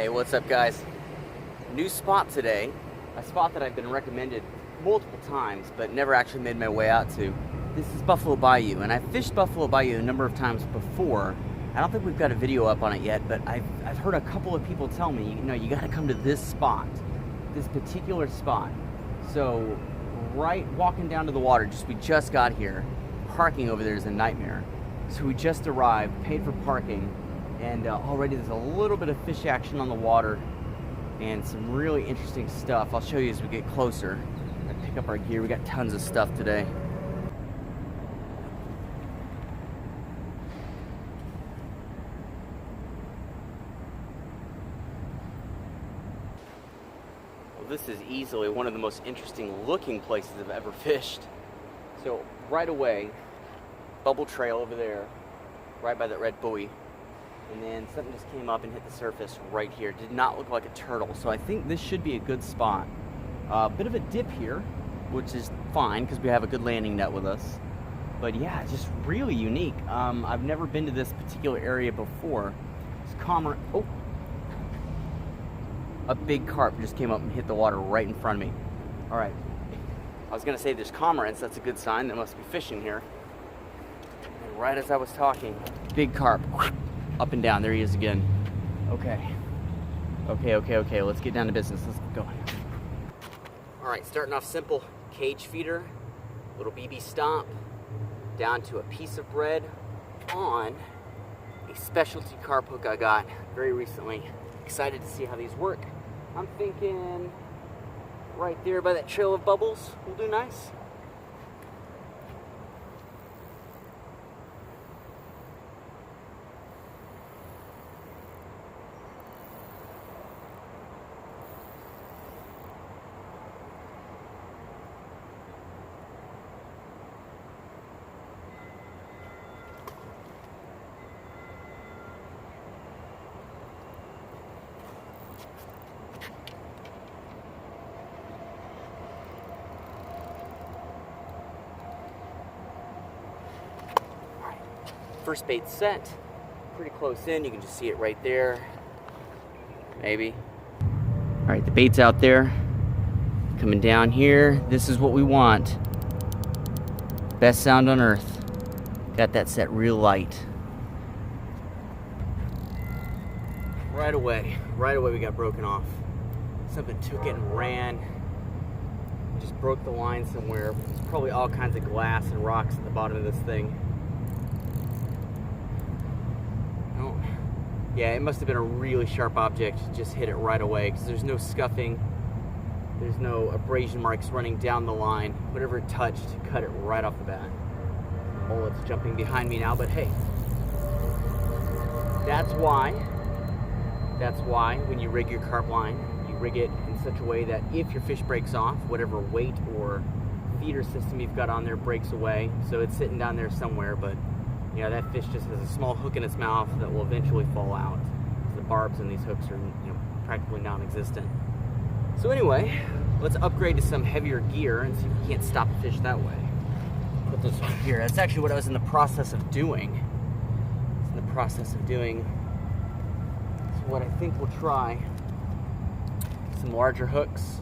Hey, what's up guys? New spot today, a spot that I've been recommended multiple times but never actually made my way out to. This is Buffalo Bayou, and I've fished Buffalo Bayou a number of times before. I don't think we've got a video up on it yet, but I've heard a couple of people tell me, you know, you gotta come to this spot, this particular spot. So, right walking down to the water, we just got here. Parking over there is a nightmare. So we just arrived, paid for parking, and already there's a little bit of fish action on the water and some really interesting stuff. I'll show you as we get closer. I pick up our gear. We got tons of stuff today. Well, this is easily one of the most interesting looking places I've ever fished. So right away, bubble trail over there, right by that red buoy. And then something just came up and hit the surface right here. Did not look like a turtle, so I think this should be a good spot. Bit of a dip here, which is fine because we have a good landing net with us. But yeah, just really unique. I've never been to this particular area before. It's oh, a big carp just came up and hit the water right in front of me. All right, I was gonna say there's cormorants. That's a good sign. There must be fishing here. And right as I was talking, big carp. Up and down, there he is again. Okay, let's get down to business. Let's go. All right, starting off simple, cage feeder, little BB stomp, down to a piece of bread on a specialty carp hook I got very recently. Excited to see how these work. I'm thinking right there by that trail of bubbles will do nice. First bait set, pretty close in. You can just see it right there, maybe. All right, the bait's out there, coming down here. This is what we want. Best sound on earth. Got that set real light. Right away we got broken off. Something took it and ran. Just broke the line somewhere. There's probably all kinds of glass and rocks at the bottom of this thing. Yeah, it must have been a really sharp object, just hit it right away, because there's no scuffing, there's no abrasion marks running down the line. Whatever it touched, cut it right off the bat. Oh, it's jumping behind me now, but hey, that's why when you rig your carp line, you rig it in such a way that if your fish breaks off, whatever weight or feeder system you've got on there breaks away. So it's sitting down there somewhere, but yeah, that fish just has a small hook in its mouth that will eventually fall out. The barbs in these hooks are, practically non-existent. So anyway, let's upgrade to some heavier gear and see if we can't stop a fish that way. Put this one here. That's actually what I was in the process of doing. So what I think we'll try, some larger hooks.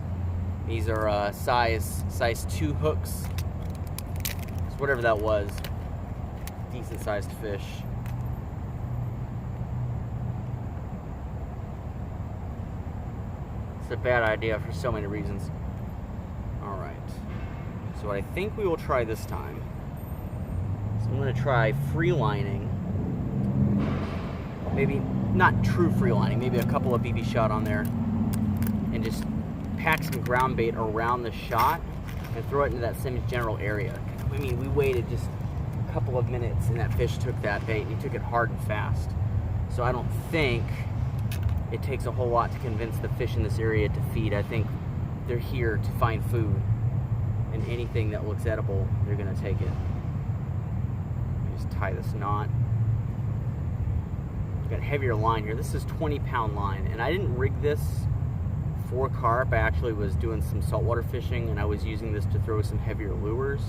These are size 2 hooks. So whatever that was. Decent sized fish. It's a bad idea for so many reasons. Alright, so what I think we will try this time is I'm going to try free lining. Maybe not true free lining, maybe a couple of BB shot on there, and just pack some ground bait around the shot and throw it into that same general area. I mean, we waited just couple of minutes and that fish took that bait and he took it hard and fast. So I don't think it takes a whole lot to convince the fish in this area to feed. I think they're here to find food, and anything that looks edible, they're gonna take it. Just tie this knot. Got a heavier line here. This is 20-pound line, and I didn't rig this for carp. I actually was doing some saltwater fishing and I was using this to throw some heavier lures.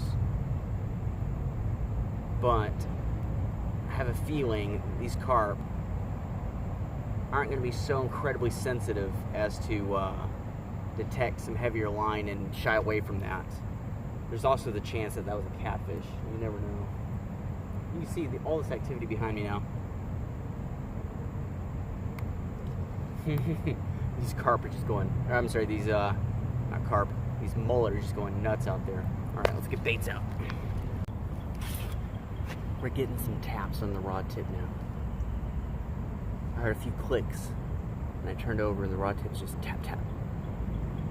But I have a feeling these carp aren't going to be so incredibly sensitive as to detect some heavier line and shy away from that. There's also the chance that that was a catfish. You never know. You can see all this activity behind me now. These carp are just going, or I'm sorry, these, not carp, these mullet are just going nuts out there. All right, let's get baits out. We're getting some taps on the rod tip now. I heard a few clicks, and I turned over and the rod tip's just tap, tap.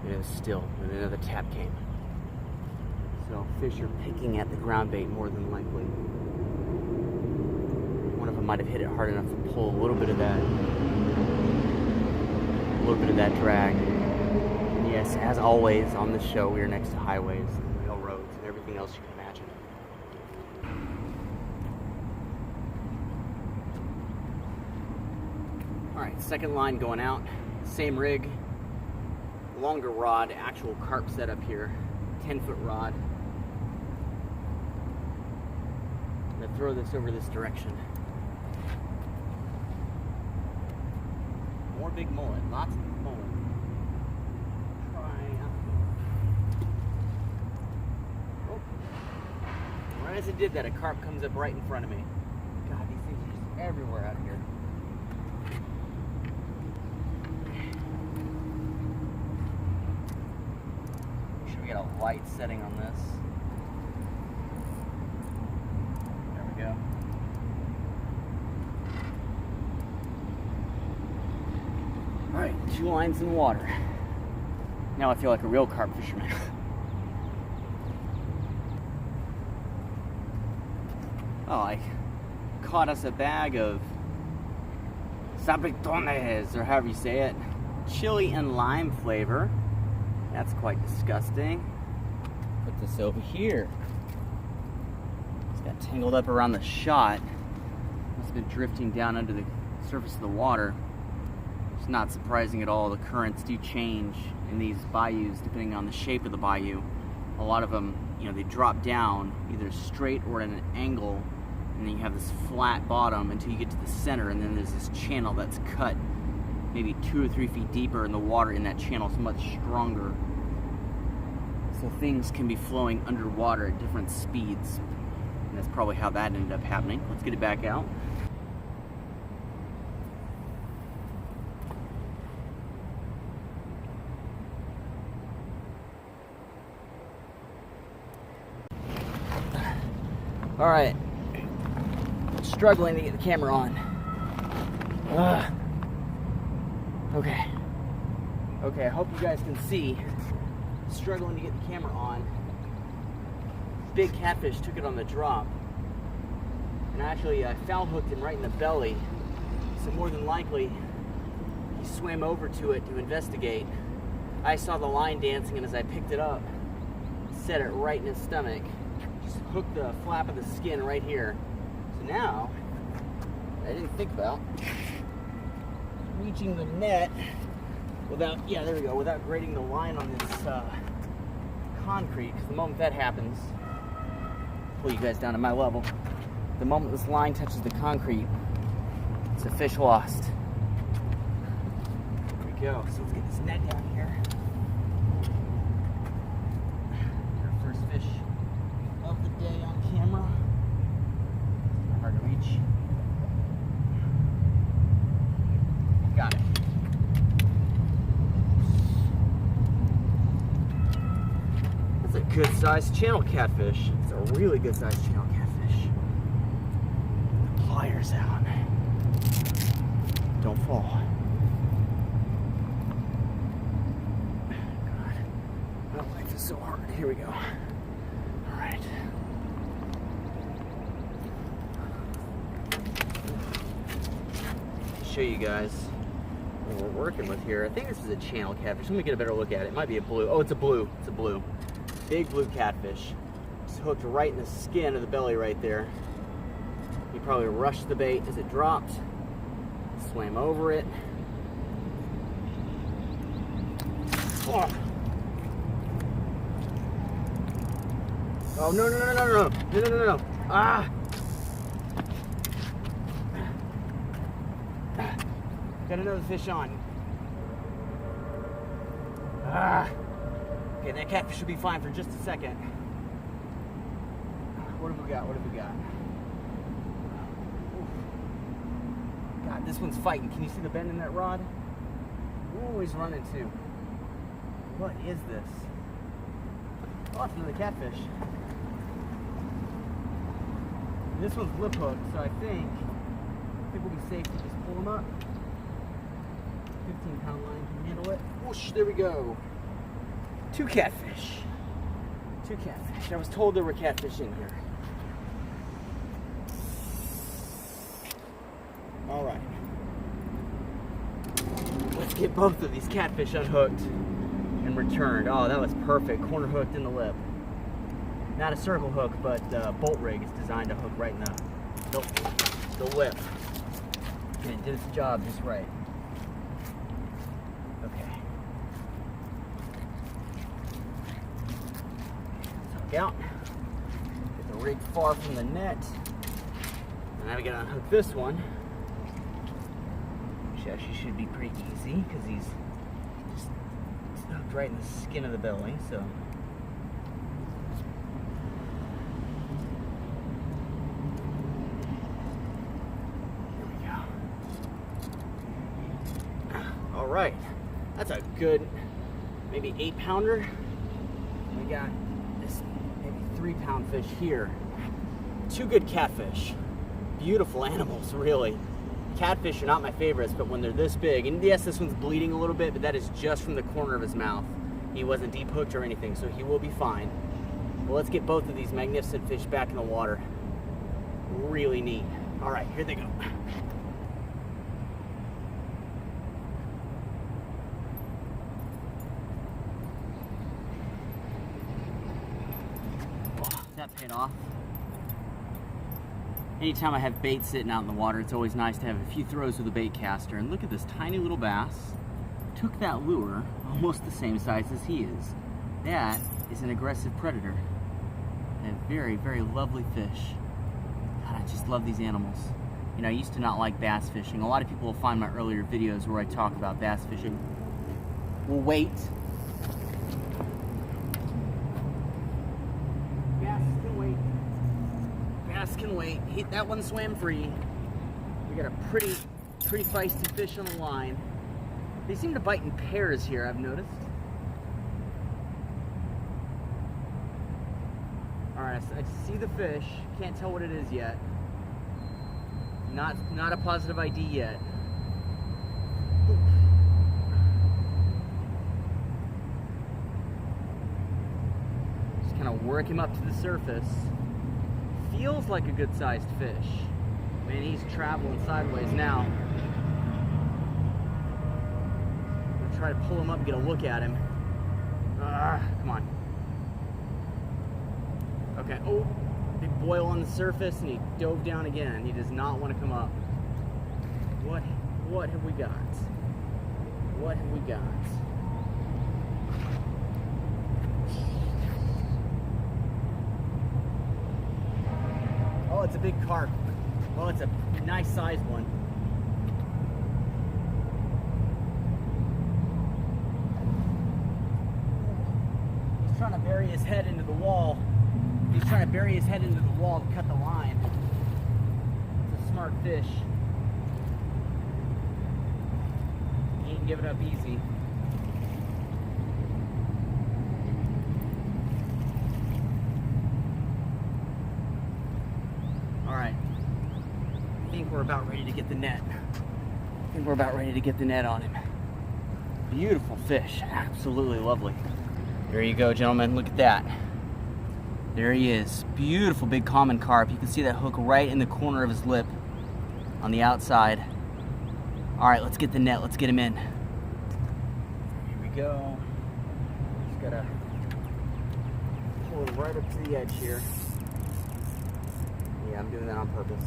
And it was still, and another tap came. So fish are picking at the ground bait more than likely. One of them might have hit it hard enough to pull a little bit of that drag. And yes, as always on this show, we are next to highways and railroads and everything else you can imagine. All right, second line going out, same rig, longer rod, actual carp setup here, 10-foot rod. I'm gonna throw this over this direction. More big mullet, lots of mullet. Oh. Right as it did that, a carp comes up right in front of me. God, these things are just everywhere out here. Make sure we get a light setting on this. There we go. Alright, 2 lines in water. Now I feel like a real carp fisherman. Oh, I caught us a bag of sabritones, or however you say it. Chili and lime flavor. That's quite disgusting. Put this over here. It's got tangled up around the shot. Must have been drifting down under the surface of the water. It's not surprising at all. The currents do change in these bayous depending on the shape of the bayou. A lot of them, they drop down either straight or at an angle, and then you have this flat bottom until you get to the center, and then there's this channel that's cut maybe 2 or 3 feet deeper, and the water in that channel is much stronger. So things can be flowing underwater at different speeds, and that's probably how that ended up happening. Let's get it back out. All right, struggling to get the camera on. Okay, I hope you guys can see. Struggling to get the camera on. Big catfish took it on the drop. And actually, I foul hooked him right in the belly. So more than likely, he swam over to it to investigate. I saw the line dancing, and as I picked it up, set it right in his stomach. Hook the flap of the skin right here. So now, I didn't think about reaching the net without, there we go, without grating the line on this concrete, because the moment that happens, pull you guys down to my level, the moment this line touches the concrete, it's a fish lost. There we go. So let's get this net down here. Our first fish of the day on camera. Hard to reach. Got it. That's a good sized channel catfish. It's a really good sized channel catfish. The pliers out. Don't fall. God. My life is so hard. Here we go. All right. Show you guys what we're working with here. I think this is a channel catfish. Let me get a better look at it. It might be a blue. Oh, it's a blue. It's a blue. Big blue catfish. It's hooked right in the skin of the belly right there. He probably rushed the bait as it dropped. Swam over it. Oh, oh no, no, no, no, no, no, no, no, no, no. Ah! Got another fish on. Okay, that catfish will be fine for just a second. What have we got? What have we got? God, this one's fighting. Can you see the bend in that rod? Ooh, he's running too. What is this? Oh, it's another catfish. This one's lip hooked, so I think we'll be safe to just pull him up. 15-pound line can handle it. Whoosh, there we go. Two catfish. Two catfish. I was told there were catfish in here. All right. Let's get both of these catfish unhooked and returned. Oh, that was perfect. Corner hooked in the lip. Not a circle hook, but bolt rig is designed to hook right in the lip. And it did its job just right. Okay. Let's hook out. Get the rig far from the net. And now we gotta unhook this one. Which actually should be pretty easy because he's just hooked right in the skin of the belly, so. Right, that's a good maybe 8-pounder. We got this maybe 3-pound fish here. Two good catfish. Beautiful animals, really. Catfish are not my favorites, but when they're this big, and yes, this one's bleeding a little bit, but that is just from the corner of his mouth. He wasn't deep hooked or anything, so he will be fine. Well, let's get both of these magnificent fish back in the water. Really neat. All right, here they go. That paid off. Anytime I have bait sitting out in the water, it's always nice to have a few throws with a bait caster. And look at this tiny little bass. Took that lure, almost the same size as he is. That is an aggressive predator. And a very, very lovely fish. God, I just love these animals. You know, I used to not like bass fishing. A lot of people will find my earlier videos where I talk about bass fishing. We'll wait. Can wait. That one swam free. We got a pretty feisty fish on the line. They seem to bite in pairs here, I've noticed. Alright, I see the fish. Can't tell what it is yet. Not a positive ID yet. Just kind of work him up to the surface. Feels like a good-sized fish. Man, he's traveling sideways now. I'm gonna try to pull him up and get a look at him. Come on. Okay, oh, big boil on the surface, and he dove down again. He does not want to come up. What have we got? What have we got? Oh, it's a big carp. Well, it's a nice sized one. He's trying to bury his head into the wall. He's trying to bury his head into the wall to cut the line. It's a smart fish. He ain't giving up easy. Alright, I think we're about ready to get the net. On him. Beautiful fish, absolutely lovely. There you go, gentlemen, look at that. There he is, beautiful big common carp. You can see that hook right in the corner of his lip on the outside. Alright, let's get the net, let's get him in. Here we go. Just gotta pull him right up to the edge here. Yeah, I'm doing that on purpose.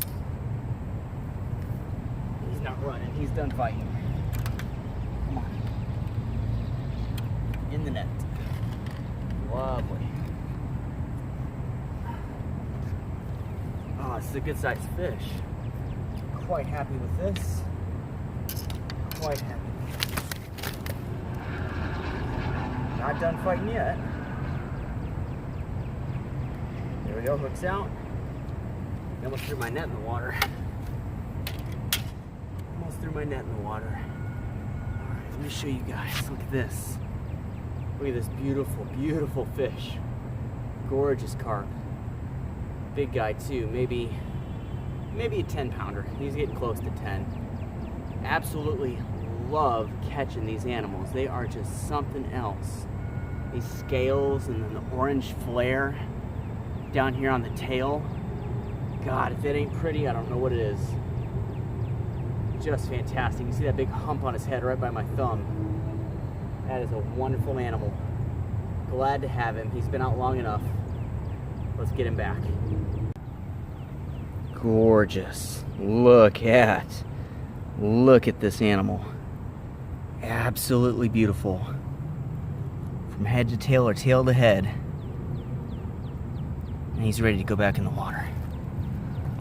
He's not running. He's done fighting. Come on. In the net. Lovely. Oh, this is a good sized fish. Quite happy with this. quite happy. Not done fighting yet. There we go, hook's out. I almost threw my net in the water. Almost threw my net in the water. Alright, let me show you guys. Look at this. Look at this beautiful, beautiful fish. Gorgeous carp. Big guy too, maybe a 10-pounder. He's getting close to 10. Absolutely love catching these animals. They are just something else. These scales and then the orange flare down here on the tail. God, if it ain't pretty, I don't know what it is. Just fantastic. You see that big hump on his head right by my thumb. That is a wonderful animal. Glad to have him. He's been out long enough. Let's get him back. Gorgeous. Look at this animal. Absolutely beautiful. From head to tail or tail to head. And he's ready to go back in the water.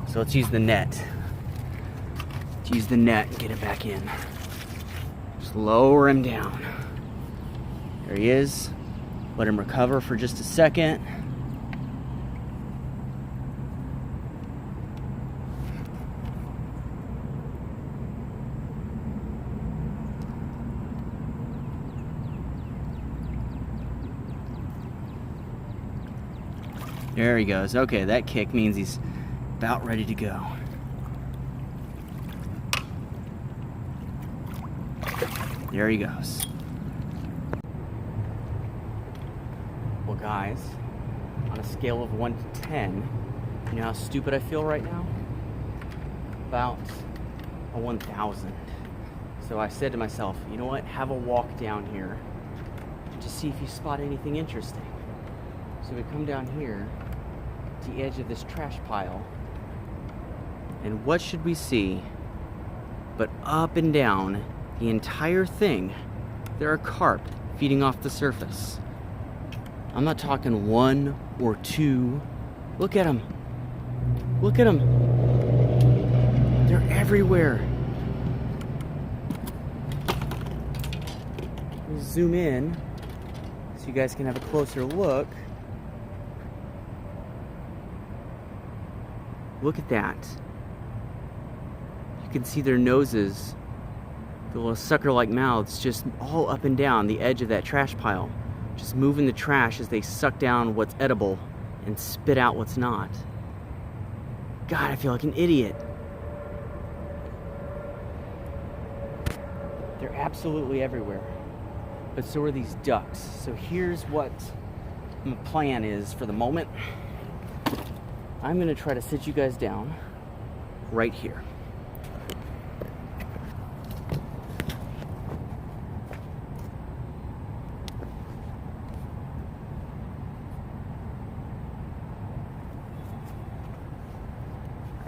So let's use the net. Let's use the net and get it back in. Just lower him down. There he is. Let him recover for just a second. There he goes. Okay, that kick means he's about ready to go. There he goes. Well, guys, on a scale of 1 to 10, you know how stupid I feel right now? About a 1,000. So I said to myself, you know what? Have a walk down here to see if you spot anything interesting. So we come down here to the edge of this trash pile, and what should we see but up and down the entire thing there are carp feeding off the surface. I'm not talking 1 or 2. Look at them. Look at them. They're everywhere. We'll zoom in so you guys can have a closer look. Look at that. You can see their noses, the little sucker-like mouths, just all up and down the edge of that trash pile, just moving the trash as they suck down what's edible and spit out what's not. God, I feel like an idiot. They're absolutely everywhere. But so are these ducks. So here's what my plan is for the moment. I'm gonna try to sit you guys down right here.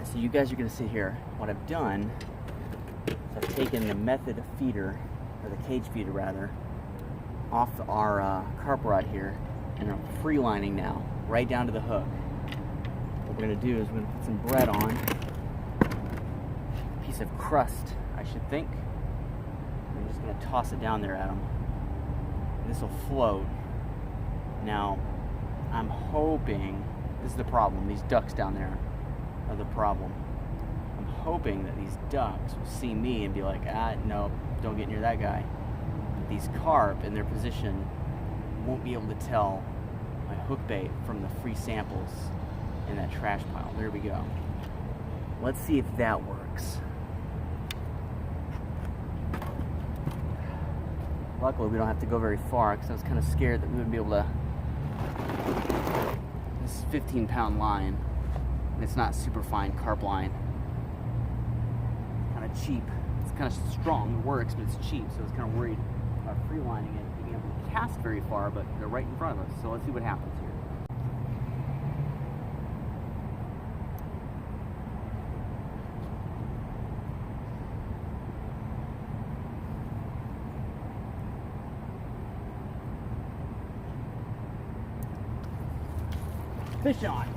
So you guys are gonna sit here. What I've done is I've taken the method feeder, or the cage feeder rather, off our carp rod here, and I'm freelining now, right down to the hook. What we're gonna do is we're gonna put some bread on, a piece of crust, I should think. I'm just gonna toss it down there at them. This will float. Now, I'm hoping, this is the problem, these ducks down there are the problem. I'm hoping that these ducks will see me and be like, no, don't get near that guy. But these carp in their position won't be able to tell my hook bait from the free samples in that trash pile. There we go. Let's see if that works. Luckily, we don't have to go very far because I was kind of scared that we wouldn't be able to. This is 15-pound line. And it's not super fine carp line. Kind of cheap. It's kind of strong. It works, but it's cheap. So I was kind of worried about freelining it, being able to cast very far, but they're right in front of us. So let's see what happens here. Fish on.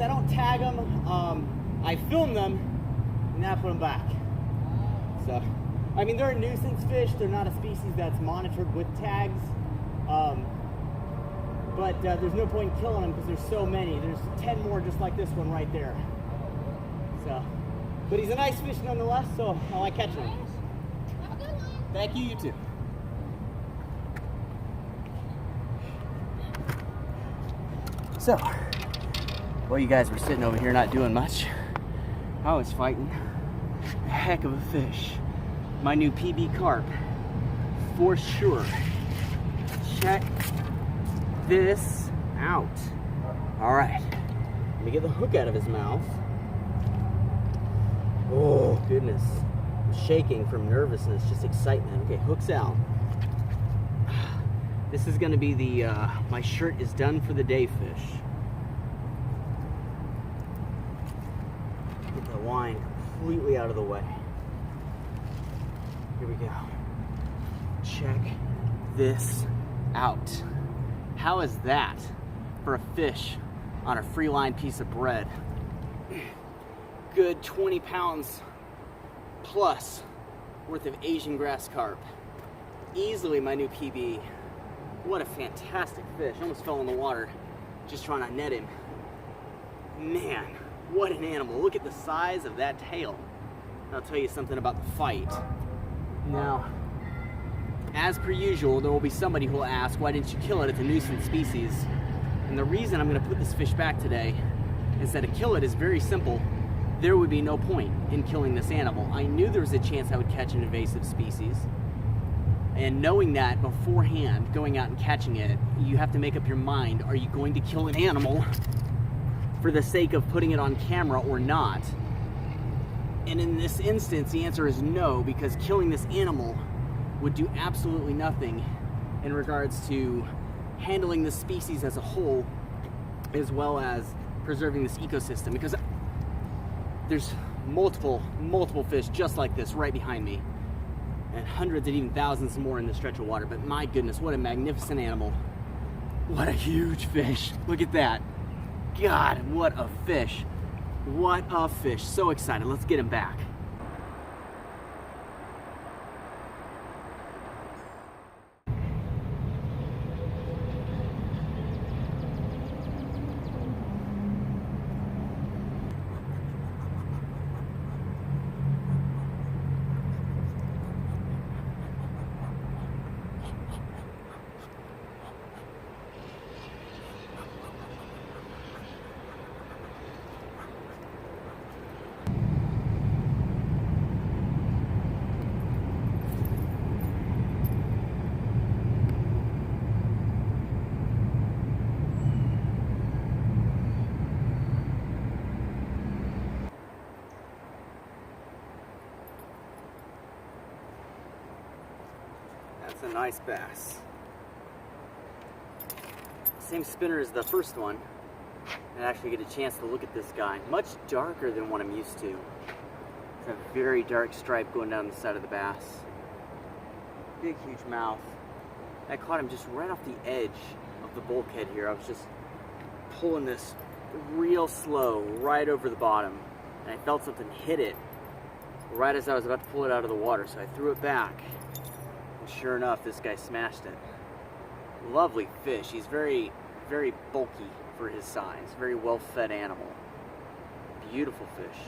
I don't tag them. I film them and then I put them back. So, I mean, they're a nuisance fish. They're not a species that's monitored with tags. But there's no point in killing them because there's so many. There's 10 more just like this one right there. So, but he's a nice fish nonetheless, so I like catching him. Have a good one. Thank you, you too. So, while you guys were sitting over here not doing much, I was fighting a heck of a fish. My new PB carp, for sure. Check this out. All right, let me get the hook out of his mouth. Oh, goodness. I'm shaking from nervousness, just excitement. Okay, hook's out. This is gonna be the, my shirt is done for the day fish. Get the line completely out of the way. Here we go. Check this out. How is that for a fish on a free line piece of bread? Good 20 pounds plus worth of Asian grass carp. Easily my new PB. What a fantastic fish. I almost fell in the water just trying to net him. Man, what an animal. Look at the size of that tail. I'll tell you something about the fight. Now, as per usual, there will be somebody who will ask, why didn't you kill it? It's a nuisance species. And the reason I'm going to put this fish back today is that to kill it is very simple. There would be no point in killing this animal. I knew there was a chance I would catch an invasive species. And knowing that beforehand, going out and catching it, you have to make up your mind, are you going to kill an animal for the sake of putting it on camera or not? And in this instance, the answer is no, because killing this animal would do absolutely nothing in regards to handling the species as a whole, as well as preserving this ecosystem, because there's multiple fish just like this right behind me, and hundreds and even thousands more in this stretch of water. But my goodness, what a magnificent animal. What a huge fish. Look at that. God, what a fish. What a fish. So excited. Let's get him back. That's a nice bass. Same spinner as the first one. And actually get a chance to look at this guy. Much darker than what I'm used to. It's a very dark stripe going down the side of the bass. Big, huge mouth. I caught him just right off the edge of the bulkhead here. I was just pulling this real slow right over the bottom. And I felt something hit it right as I was about to pull it out of the water. So I threw it back. And sure enough, this guy smashed it. Lovely fish. He's very, very bulky for his size. Very well-fed animal. Beautiful fish.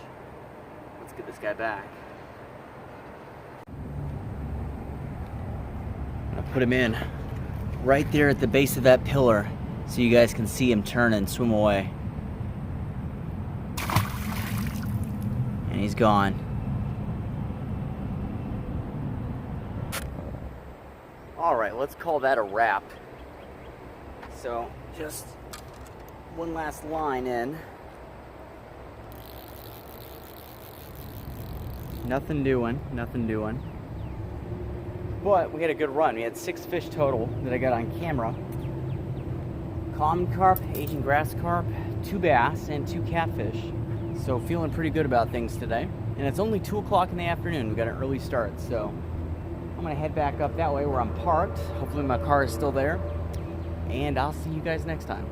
Let's get this guy back. I'll put him in right there at the base of that pillar so you guys can see him turn and swim away. And he's gone. All right, let's call that a wrap. So just one last line in. Nothing doing. But we had a good run. We had 6 fish total that I got on camera. Common carp, Asian grass carp, 2 bass, and 2 catfish. So feeling pretty good about things today. And it's only 2 o'clock in the afternoon. We got an early start, so I'm gonna head back up that way where I'm parked. Hopefully my car is still there. And I'll see you guys next time.